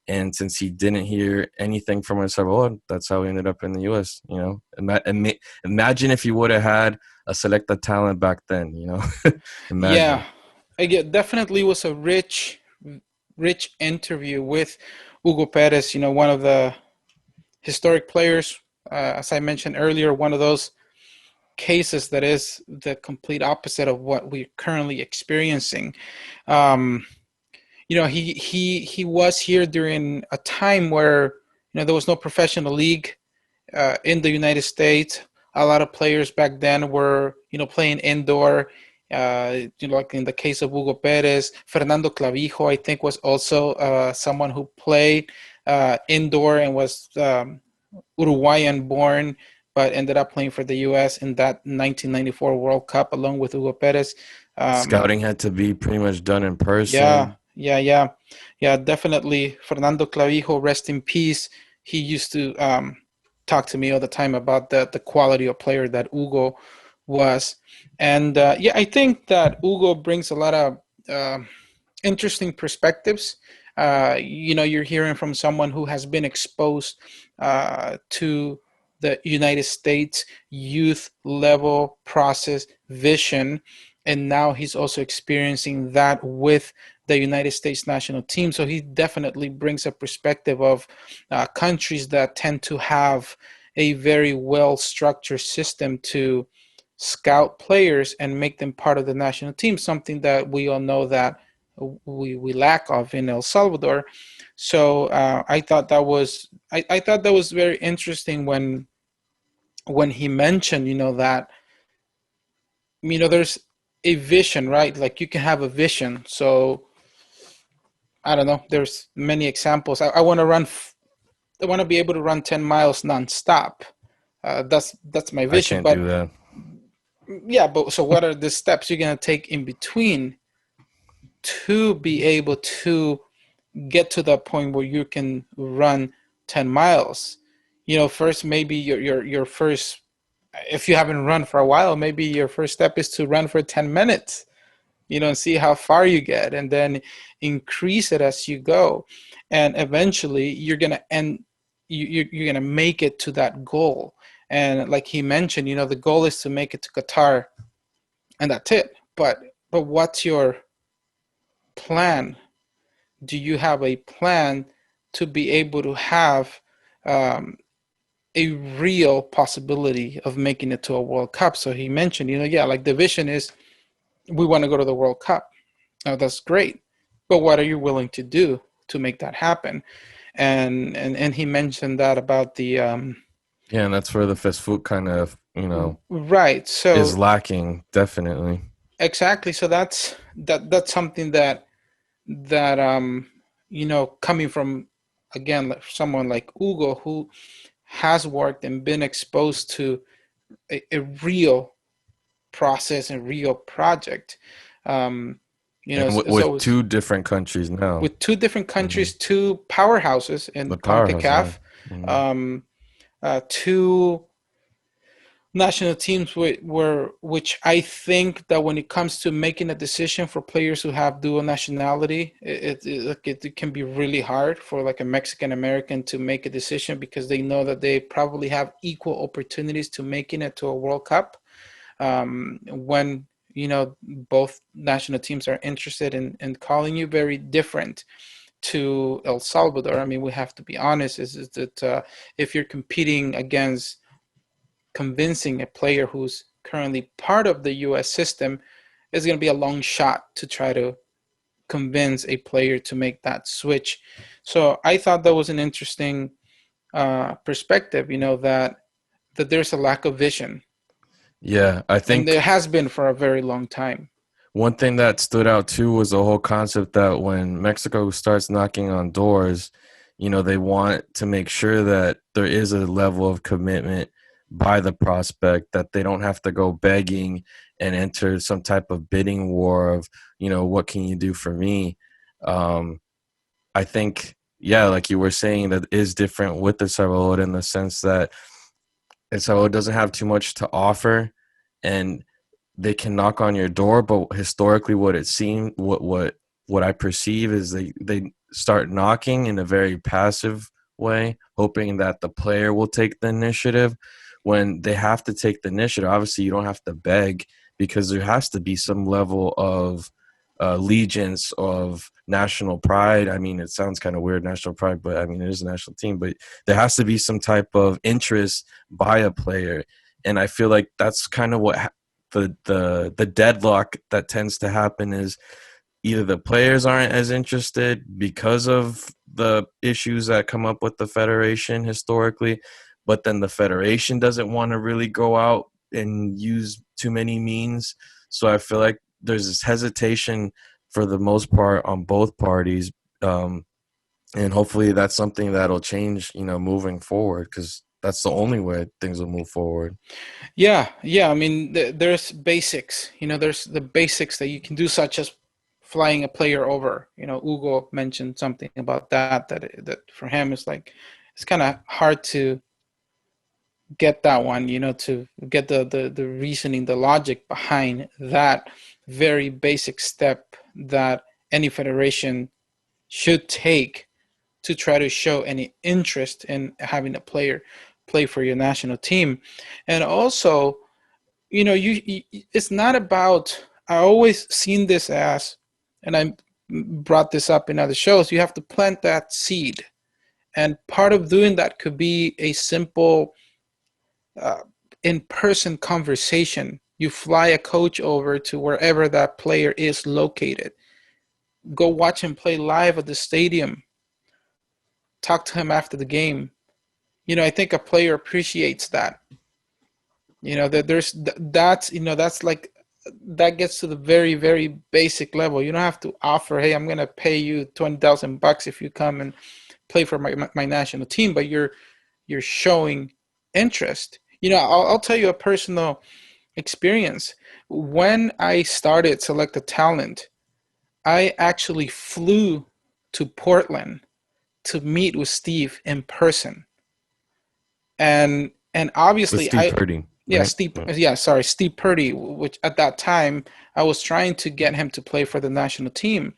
And since he didn't hear anything from El Salvador, that's how he ended up in the U.S., Imagine if he would have had a selecta talent back then, Imagine. Yeah, it definitely was a rich interview with Hugo Pérez, one of the historic players, as I mentioned earlier, one of those cases that is the complete opposite of what we're currently experiencing. He was here during a time where there was no professional league in the United States. A lot of players back then were, playing indoor. Like in the case of Hugo Pérez, Fernando Clavijo, I think, was also someone who played indoor and was Uruguayan born, but ended up playing for the U.S. in that 1994 World Cup along with Hugo Pérez. Scouting had to be pretty much done in Yeah, person. yeah, definitely. Fernando Clavijo, rest in peace. He used to talk to me all the time about the quality of player that Hugo was. And yeah, I think that Hugo brings a lot of interesting perspectives. You're hearing from someone who has been exposed to the United States youth level process vision, and now he's also experiencing that with the United States national team. So he definitely brings a perspective of countries that tend to have a very well structured system to scout players and make them part of the national team, something that we all know that we lack of in El Salvador. So I thought that was very interesting when he mentioned, that there's a vision, right? Like you can have a vision. So I don't know. There's many examples. I want to run. I want to be able to run 10 miles nonstop. That's my I vision. can't But do that. yeah, but so what are the steps you're gonna take in between to be able to get to that point where you can run 10 miles? First maybe your first, if you haven't run for a while, maybe your first step is to run for 10 minutes, and see how far you get, and then increase it as you go, and eventually you're gonna end. You're gonna make it to that goal. And like he mentioned, the goal is to make it to Qatar, and that's it. But what's your plan? Do you have a plan to be able to have um, a real possibility of making it to a World Cup? So he mentioned, yeah, like the vision is we want to go to the World Cup. Now that's great, but what are you willing to do to make that happen? And he mentioned that about the Yeah, and that's where the Fesfut kind of, right. is So lacking, definitely. exactly. So that's something that coming from, again, like someone like Hugo, who has worked and been exposed to a real process and real project. um And so with two different countries now. with two different Hmm. countries, two powerhouses in The powerhouse, yeah. CONCACAF, Hmm. um two national teams which I think that when it comes to making a decision for players who have dual nationality, it can be really hard for like a Mexican American to make a decision, because they know that they probably have equal opportunities to making it to a World Cup, when both national teams are interested in calling you. Very different to El Salvador. I mean, we have to be honest, is that if you're competing against convincing a player who's currently part of the US system, is going to be a long shot to try to convince a player to make that switch. So I thought that was an interesting perspective, that there's a lack of vision, Yeah, I and there think has been for a very long time. one thing that stood out too was the whole concept that when Mexico starts knocking on doors, they want to make sure that there is a level of commitment by the prospect, that they don't have to go begging and enter some type of bidding war of, what can you do for me? Um, I think, yeah, like you were saying, that is different with the Salvador in the sense that El Salvador doesn't have too much to offer, and they can knock on your door, but historically what it seemed, what I perceive is they start knocking in a very passive way, hoping that the player will take the initiative. When they have to take the initiative, obviously you don't have to beg, because there has to be some level of allegiance, of national pride. I mean, it sounds kind of weird, national pride, but I mean, it is a national team, but there has to be some type of interest by a player. And I feel like that's kind of what the deadlock that tends to happen is either the players aren't as interested because of the issues that come up with the federation historically, but then the federation doesn't want to really go out and use too many means. So I feel like there's this hesitation for the most part on both parties. And hopefully that's something that'll change, moving forward, because that's the only way things will move forward. Yeah. I mean, there's basics. There's the basics that you can do, such as flying a player over. Hugo mentioned something about that for him is like it's kind of hard to get that one. To get the reasoning, the logic behind that very basic step that any federation should take to try to show any interest in having a player play for your national team. And also, it's not about, I always seen this as, and I brought this up in other shows, you have to plant that seed. And part of doing that could be a simple in-person conversation. You fly a coach over to wherever that player is located. Go watch him play live at the stadium. Talk to him after the game. I think a player appreciates that. That's like, that gets to the very, very basic level. You don't have to offer, hey, I'm going to pay you $20,000 if you come and play for my national team, but you're showing interest. I'll tell you a personal experience. When I started Select the Talent, I actually flew to Portland to meet with Steve in person. And obviously With Steve Purdy. Right? Steve Purdy, which at that time I was trying to get him to play for the national team.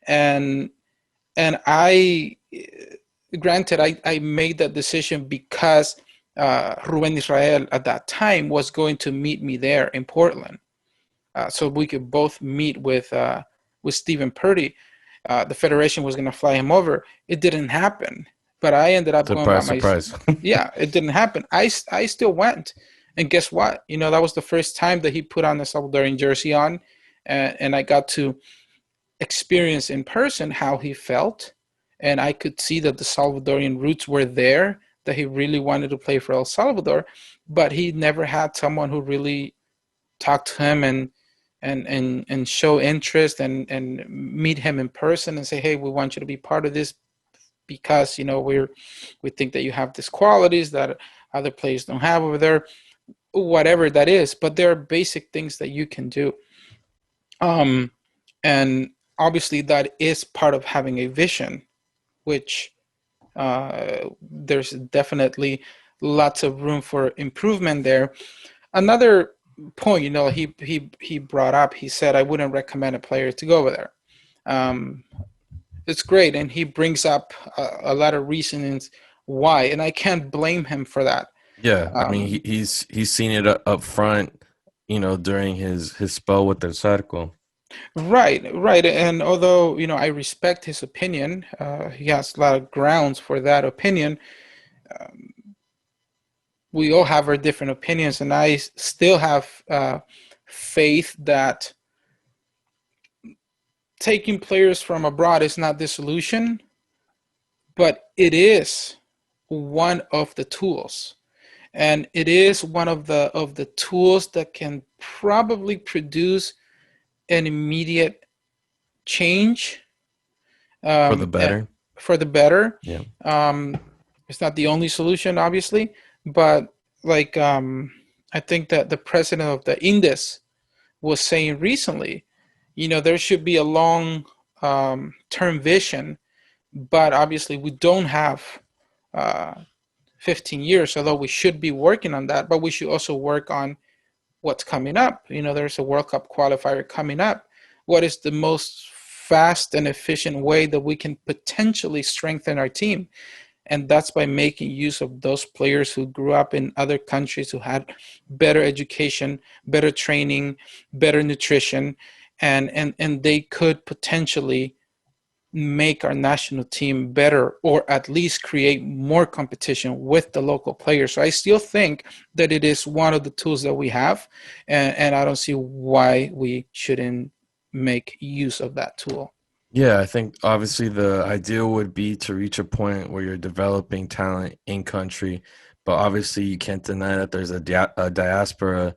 And I, granted, I made that decision because Ruben Israel at that time was going to meet me there in Portland. So we could both meet with Stephen Purdy. The federation was going to fly him over. It didn't happen, but I ended up going by Surprise. Yeah, it didn't happen. I still went, and guess what? That was the first time that he put on the Salvadorian jersey on, and I got to experience in person how he felt, and I could see that the Salvadorian roots were there, that he really wanted to play for El Salvador, but he never had someone who really talked to him and show interest and meet him in person and say, hey, we want you to be part of this because we think that you have these qualities that other players don't have over there, whatever that is. But there are basic things that you can do, and obviously that is part of having a vision, which there's definitely lots of room for improvement there. Another point, he brought up, he said, I wouldn't recommend a player to go over there. It's great, and he brings up a lot of reasons why, and I can't blame him for that. Yeah, I mean, he's seen it up front, during his spell with the Cerco. Right, and although I respect his opinion, he has a lot of grounds for that opinion. We all have our different opinions, and I still have faith that taking players from abroad is not the solution, but it is one of the tools, and it is one of the tools that can probably produce an immediate change For the better. For the better. Yeah. It's not the only solution, obviously, but like I think that the president of the Indes was saying recently, there should be a long term vision, but obviously we don't have 15 years, although we should be working on that, but we should also work on what's coming up. There's a World Cup qualifier coming up. What is the most fast and efficient way that we can potentially strengthen our team? And that's by making use of those players who grew up in other countries, who had better education, better training, better nutrition, and they could potentially make our national team better, or at least create more competition with the local players. So I still think that it is one of the tools that we have, and I don't see why we shouldn't make use of that tool. Yeah, I think obviously the ideal would be to reach a point where you're developing talent in country, but obviously you can't deny that there's a diaspora,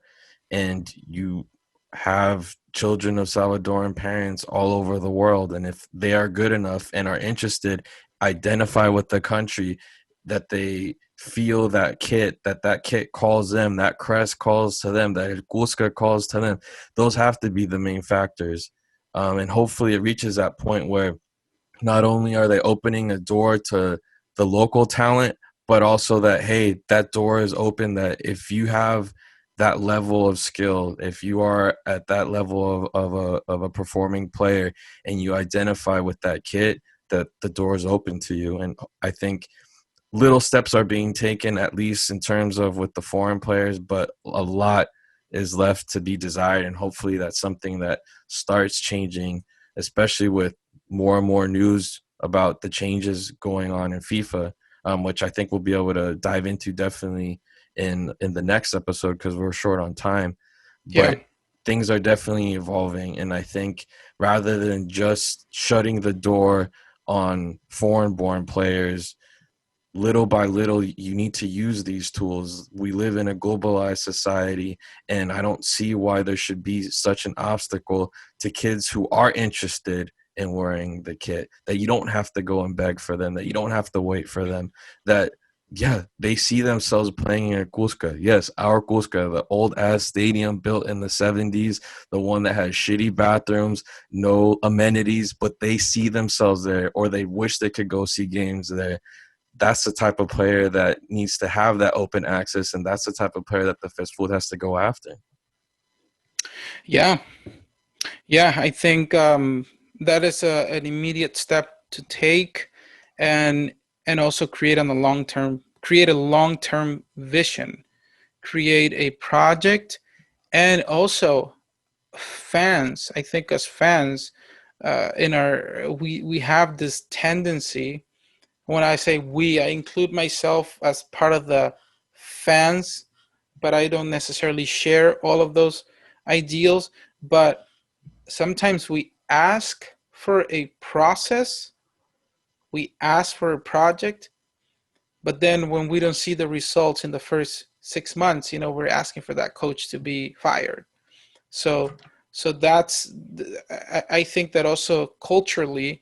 and you have children of Salvadoran parents all over the world. And if they are good enough and are interested, identify with the country, that they feel that kit, that kit calls them, that crest calls to them, that Cusca calls to them. Those have to be the main factors. And hopefully it reaches that point where not only are they opening a door to the local talent, but also that, hey, that door is open, that if you have that level of skill, if you are at that level of a performing player and you identify with that kit, that the door is open to you. And I think little steps are being taken, at least in terms of with the foreign players, but a lot is left to be desired. And hopefully that's something that starts changing, especially with more and more news about the changes going on in FIFA, which I think we'll be able to dive into definitely in the next episode because we're short on time. But things are definitely evolving. And I think rather than just shutting the door on foreign-born players, little by little, you need to use these tools. We live in a globalized society, and I don't see why there should be such an obstacle to kids who are interested in wearing the kit, that you don't have to go and beg for them, that you don't have to wait for them, that, yeah, they see themselves playing in a Cusca. Yes, our Cusca, the old-ass stadium built in the 70s, the one that has shitty bathrooms, no amenities, but they see themselves there, or they wish they could go see games there. That's the type of player that needs to have that open access, and that's the type of player that the Fesfut has to go after. Yeah, I think that is an immediate step to take, and also create a long-term vision, create a project, and also fans. I think as fans, we have this tendency. When I say we, I include myself as part of the fans, but I don't necessarily share all of those ideals. But sometimes we ask for a process, we ask for a project, but then when we don't see the results in the first 6 months, we're asking for that coach to be fired. So that's, I think that also culturally,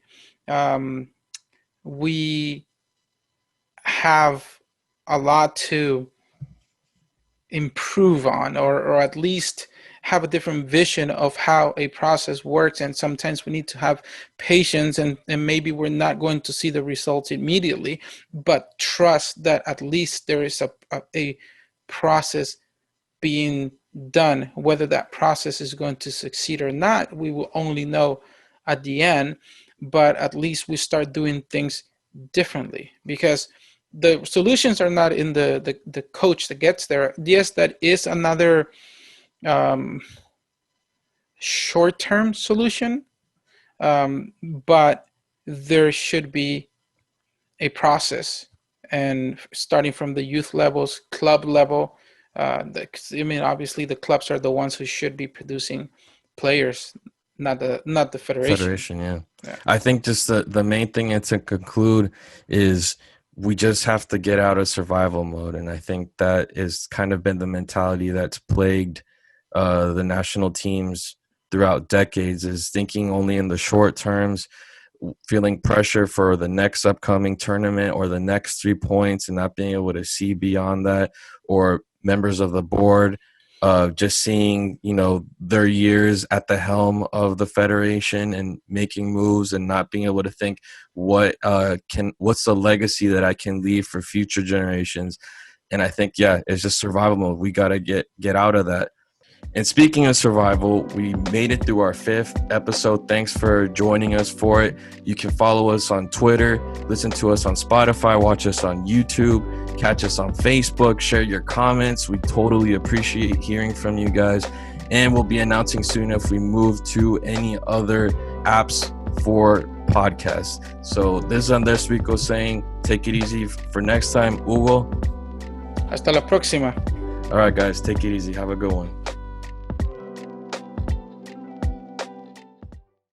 we have a lot to improve on, or at least have a different vision of how a process works. And sometimes we need to have patience, and maybe we're not going to see the results immediately, but trust that at least there is a process being done. Whether that process is going to succeed or not, we will only know at the end, but at least we start doing things differently, because the solutions are not in the coach that gets there. Yes, that is another short-term solution, but there should be a process, and starting from the youth levels, club level. Obviously the clubs are the ones who should be producing players, not the federation. Yeah. I think just the main thing, and to conclude, is we just have to get out of survival mode. And I think that has kind of been the mentality that's plagued the national teams throughout decades, is thinking only in the short terms, feeling pressure for the next upcoming tournament or the next 3 points, and not being able to see beyond that, or members of the board just seeing, their years at the helm of the federation and making moves, and not being able to think what's the legacy that I can leave for future generations. And I think, it's just survival mode. We got to get out of that. And speaking of survival, we made it through our 5th episode. Thanks for joining us for it. You can follow us on Twitter, listen to us on Spotify, watch us on YouTube, catch us on Facebook, share your comments. We totally appreciate hearing from you guys. And we'll be announcing soon if we move to any other apps for podcasts. So this is Andrés Rico saying, take it easy for next time. Hugo. Hasta la próxima. All right, guys, take it easy. Have a good one.